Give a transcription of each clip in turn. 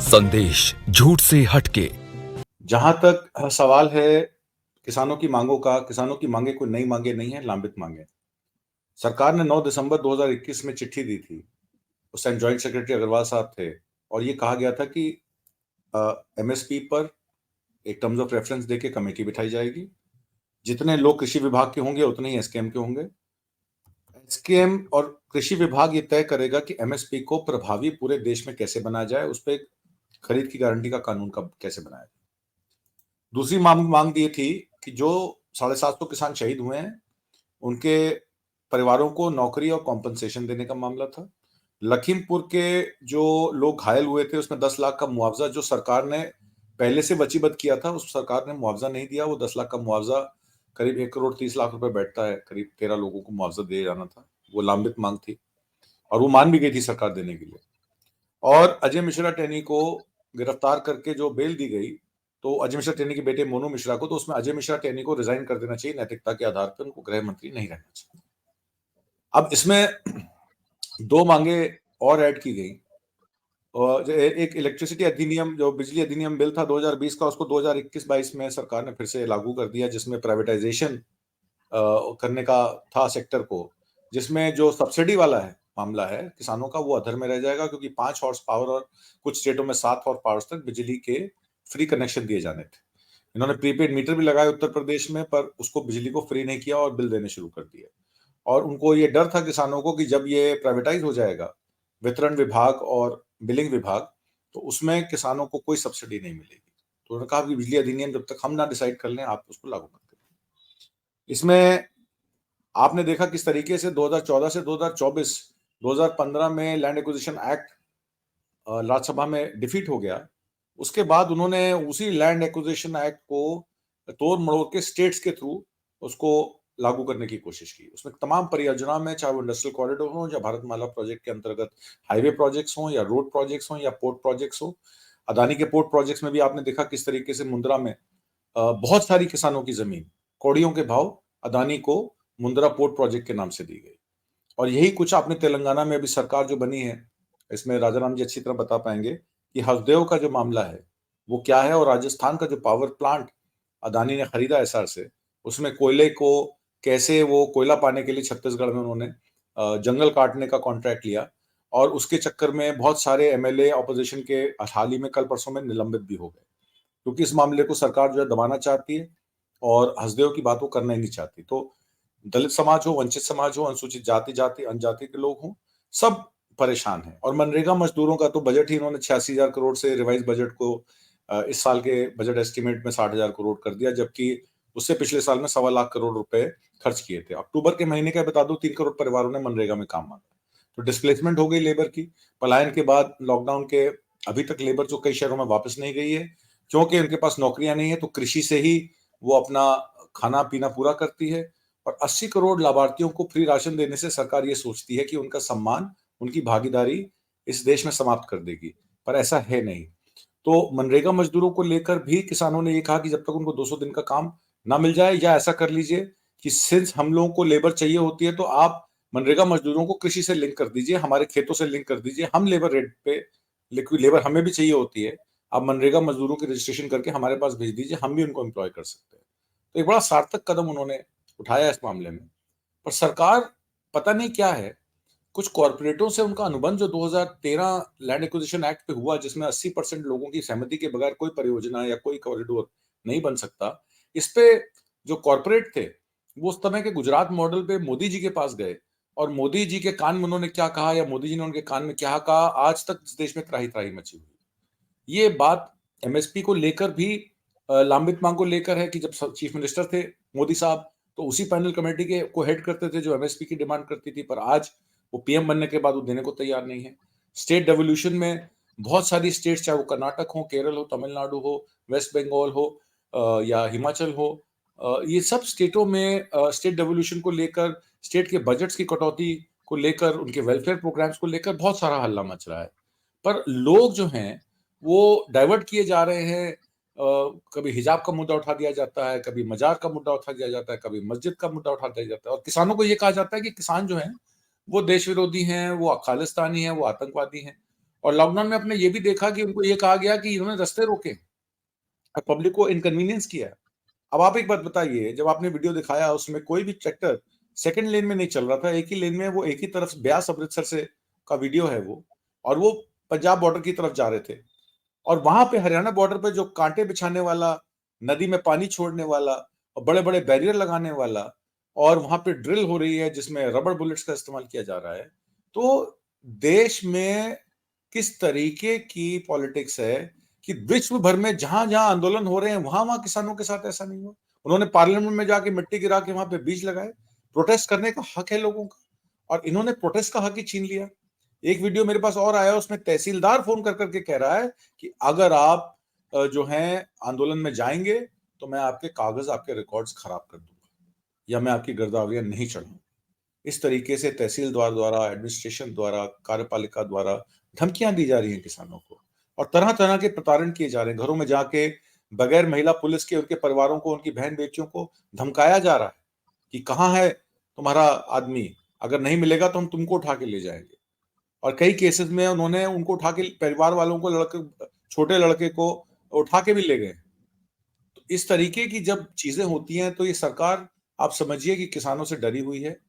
संदेश झूठ से हटके। जहां तक सवाल है किसानों की मांगों का, किसानों की मांगे कोई नई मांगे नहीं है, लांबित मांगे। सरकार ने 9 दिसंबर 2021 में चिट्ठी दी थी। उस टाइम जॉइंट सेक्रेटरी अग्रवाल साहब थे और ये कहा गया था कि एमएसपी पर एक टर्म्स ऑफ रेफरेंस देके कमेटी बिठाई जाएगी। जितने लोग कृषि विभाग के होंगे उतने ही एसकेएम के होंगे। एसकेएम और कृषि विभाग ये तय करेगा कि एमएसपी को प्रभावी पूरे देश में कैसे बनाया जाए, उस पर खरीद की गारंटी का कानून कब कैसे बनाया जाए। दूसरी मांग ये थी कि जो 750 किसान शहीद हुए हैं उनके परिवारों को नौकरी और कॉम्पनसेशन देने का मामला था। लखीमपुर के जो लोग घायल हुए थे उसमें 10 लाख का मुआवजा जो सरकार ने पहले से वचीबद्ध किया था, उस सरकार ने मुआवजा नहीं दिया। वो 10 लाख का मुआवजा करीब 1 करोड़ 30 लाख रुपए बैठता है, करीब 13 लोगों को मुआवजा दिया जाना था। वो लंबित मांग थी और वो मान भी गई थी सरकार देने के लिए। और अजय मिश्रा टेनी को गिरफ्तार करके जो बेल दी गई, तो अजय मिश्रा टेनी के बेटे मोनू मिश्रा को, तो उसमें अजय मिश्रा टेनी को रिजाइन कर देना चाहिए, नैतिकता के आधार पर उनको गृह मंत्री नहीं रहना चाहिए। अब इसमें 2 मांगे और ऐड की गई। और एक इलेक्ट्रिसिटी अधिनियम, जो बिजली अधिनियम बिल था 2020 का, उसको 2021-22 में सरकार ने फिर से लागू कर दिया, जिसमें प्राइवेटाइजेशन करने का था सेक्टर को, जिसमें जो सब्सिडी वाला है मामला है किसानों का, वो अधर में रह जाएगा, क्योंकि 5 हॉर्स पावर और कुछ स्टेटों में 7 हॉर्स पावर तक बिजली के फ्री कनेक्शन दिए जाने थे। इन्होंने प्रीपेड मीटर भी लगाए उत्तर प्रदेश में, पर उसको बिजली को फ्री नहीं किया और बिल देने शुरू कर दिए। और उनको ये डर था किसानों को कि जब ये प्राइवेटाइज हो जाएगा, वितरण विभाग और बिलिंग विभाग, तो उसमें किसानों को कोई सब्सिडी नहीं मिलेगी। तो उन्होंने कहा कि बिजली अधिनियम जब तक हम ना डिसाइड कर लें, आप उसको लागू मत करें। इसमें आपने देखा किस तरीके से 2014 से 2024, 2015 में लैंड एक्विजिशन एक्ट राज्यसभा में डिफीट हो गया। उसके बाद उन्होंने उसी लैंड एक्विजिशन एक्ट को तोड़ मरोड़ के स्टेट्स के थ्रू उसको लागू करने की कोशिश की। उसमें तमाम परियोजना में, चाहे वो इंडस्ट्रियल कॉरिडोर हो या भारतमाला प्रोजेक्ट के अंतर्गत हाईवे प्रोजेक्ट्स हो या रोड प्रोजेक्ट्स हो या पोर्ट प्रोजेक्ट्स हो। अदानी के पोर्ट प्रोजेक्ट्स में भी आपने देखा किस तरीके से मुंद्रा में बहुत सारी किसानों की जमीन कौड़ियों के भाव अदानी को मुंद्रा पोर्ट प्रोजेक्ट के नाम से दी गई। और यही कुछ आपने तेलंगाना में अभी सरकार जो बनी है, इसमें राजाराम जी अच्छी तरह बता पाएंगे कि हसदेव का जो मामला है वो क्या है। और राजस्थान का जो पावर प्लांट अदानी ने खरीदा एसआर से, उसमें कोयले को कैसे, वो कोयला पाने के लिए छत्तीसगढ़ में उन्होंने जंगल काटने का कॉन्ट्रैक्ट लिया, और उसके चक्कर में बहुत सारे एमएलए ऑपोजिशन के हाल ही में कल परसों में निलंबित भी हो गए, क्योंकि इस मामले को सरकार जो है दबाना चाहती है और हसदेव की बात वो करना ही नहीं चाहती। तो दलित समाज हो, वंचित समाज हो, अनुसूचित जाति जनजाति के लोग हों, सब परेशान हैं। और मनरेगा मजदूरों का तो बजट ही इन्होंने 86,000 करोड़ से रिवाइज बजट को इस साल के बजट एस्टिमेट में 60,000 करोड़ कर दिया, जबकि उससे पिछले साल में 1.25 करोड़ रुपए खर्च किए थे। अक्टूबर के महीने का बता दूं, 3 करोड़ परिवारों ने मनरेगा में काम मांगा। तो डिस्प्लेसमेंट हो गई लेबर की। पलायन के बाद लॉकडाउन के अभी तक लेबर जो कई शहरों में वापस नहीं गई है, क्योंकि उनके पास नौकरियां नहीं है, तो कृषि से ही वो अपना खाना पीना पूरा करती है। और 80 करोड़ लाभार्थियों को फ्री राशन देने से सरकार ये सोचती है कि उनका सम्मान, उनकी भागीदारी इस देश में समाप्त कर देगी, पर ऐसा है नहीं। तो मनरेगा मजदूरों को लेकर भी किसानों ने ये कहा कि जब तक उनको 200 दिन का काम ना मिल जाए, या ऐसा कर लीजिए कि सिंस हम लोगों को लेबर चाहिए होती है, तो आप मनरेगा मजदूरों को कृषि से लिंक कर दीजिए, हमारे खेतों से लिंक कर दीजिए, हम लेबर रेट पे, लेकिन लेबर हमें भी चाहिए होती है, आप मनरेगा मजदूरों की रजिस्ट्रेशन करके हमारे पास भेज दीजिए, हम भी उनको एम्प्लॉय कर सकते हैं। तो एक बड़ा सार्थक कदम उन्होंने उठाया इस मामले में। पर सरकार पता नहीं क्या है, कुछ कॉर्पोरेटों से उनका अनुबंध जो 2013 लैंड एक्विजिशन एक्ट पे हुआ, जिसमें 80% लोगों की सहमति के बगैर कोई परियोजना या कोई कॉरिडोर नहीं बन सकता, इस पे जो कॉर्पोरेट थे वो उस समय के गुजरात मॉडल पे मोदी जी के पास गए, और मोदी जी के कान में उन्होंने क्या कहा या मोदी जी ने उनके कान में क्या कहा, आज तक इस देश में त्राही त्राही मची हुई। ये बात एमएसपी को लेकर भी, लांबित मांग को लेकर है कि जब चीफ मिनिस्टर थे मोदी साहब, तो उसी पैनल कमेटी के को हेड करते थे जो एमएसपी की डिमांड करती थी, पर आज वो पीएम बनने के बाद वो देने को तैयार नहीं है। स्टेट डेवोल्यूशन में बहुत सारी स्टेट्स, चाहे वो कर्नाटक हो, केरल हो, तमिलनाडु हो, वेस्ट बंगाल हो या हिमाचल हो, ये सब स्टेटों में स्टेट डेवोल्यूशन को लेकर, स्टेट के बजट्स की कटौती को लेकर, उनके वेलफेयर प्रोग्राम्स को लेकर बहुत सारा हल्ला मच रहा है। पर लोग जो हैं वो डाइवर्ट किए जा रहे हैं कभी हिजाब का मुद्दा उठा दिया जाता है, कभी मजार का मुद्दा उठा दिया जाता है, कभी मस्जिद का मुद्दा उठा दिया जाता है और किसानों को ये कहा जाता है कि किसान जो हैं, वो देश विरोधी हैं, वो खालिस्तानी हैं, वो आतंकवादी हैं। और लॉकडाउन में आपने ये भी देखा कि उनको ये कहा गया कि इन्होंने रास्ते रोके और पब्लिक को इनकन्वीनियंस किया है। अब आप एक बात बताइए, जब आपने वीडियो दिखाया उसमें कोई भी ट्रैक्टर सेकंड लेन में नहीं चल रहा था, एक ही लेन में, वो एक ही तरफ ब्यास अमृतसर से का वीडियो है वो, और वो पंजाब बॉर्डर की तरफ जा रहे थे। और वहां पे हरियाणा बॉर्डर पे जो कांटे बिछाने वाला, नदी में पानी छोड़ने वाला और बड़े-बड़े बैरियर लगाने वाला, और वहां पे ड्रिल हो रही है जिसमें रबर बुलेट्स का इस्तेमाल किया जा रहा है। तो देश में किस तरीके की पॉलिटिक्स है कि विश्व भर में जहां-जहां आंदोलन हो रहे हैं, वहां-वहां किसानों के साथ ऐसा नहीं हुआ। उन्होंने पार्लियामेंट में जाके मिट्टी गिरा के वहां पे बीज लगाए। प्रोटेस्ट करने का हक है लोगों का, और इन्होंने प्रोटेस्ट का हक ही छीन लिया। एक वीडियो मेरे पास और आया, उसमें तहसीलदार फोन कर करके कह रहा है कि अगर आप जो हैं आंदोलन में जाएंगे तो मैं आपके कागज, आपके रिकॉर्ड्स खराब कर दूंगा या मैं आपकी गिरदावरियां नहीं चढ़ूंगा। इस तरीके से तहसीलदार द्वारा, एडमिनिस्ट्रेशन द्वारा, कार्यपालिका द्वारा धमकियां दी जा रही हैं किसानों को, और तरह तरह के प्रताड़न किए जा रहे हैं। घरों में जाके बगैर महिला पुलिस के उनके परिवारों को, उनकी बहन बेटियों को धमकाया जा रहा है कि कहाँ है तुम्हारा आदमी, अगर नहीं मिलेगा तो हम तुमको उठा के ले जाएंगे। और कई केसेस में उन्होंने उनको उठा के, परिवार वालों को, लड़के, छोटे लड़के को उठा के भी ले गए। तो इस तरीके की जब चीजें होती हैं तो ये सरकार, आप समझिए कि किसानों से डरी हुई है,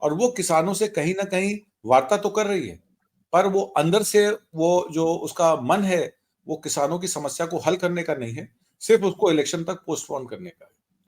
और वो किसानों से कहीं ना कहीं वार्ता तो कर रही है, पर वो अंदर से, वो जो उसका मन है, वो किसानों की समस्या को हल करने का नहीं है, सिर्फ उसको इलेक्शन तक पोस्टपोन करने का है।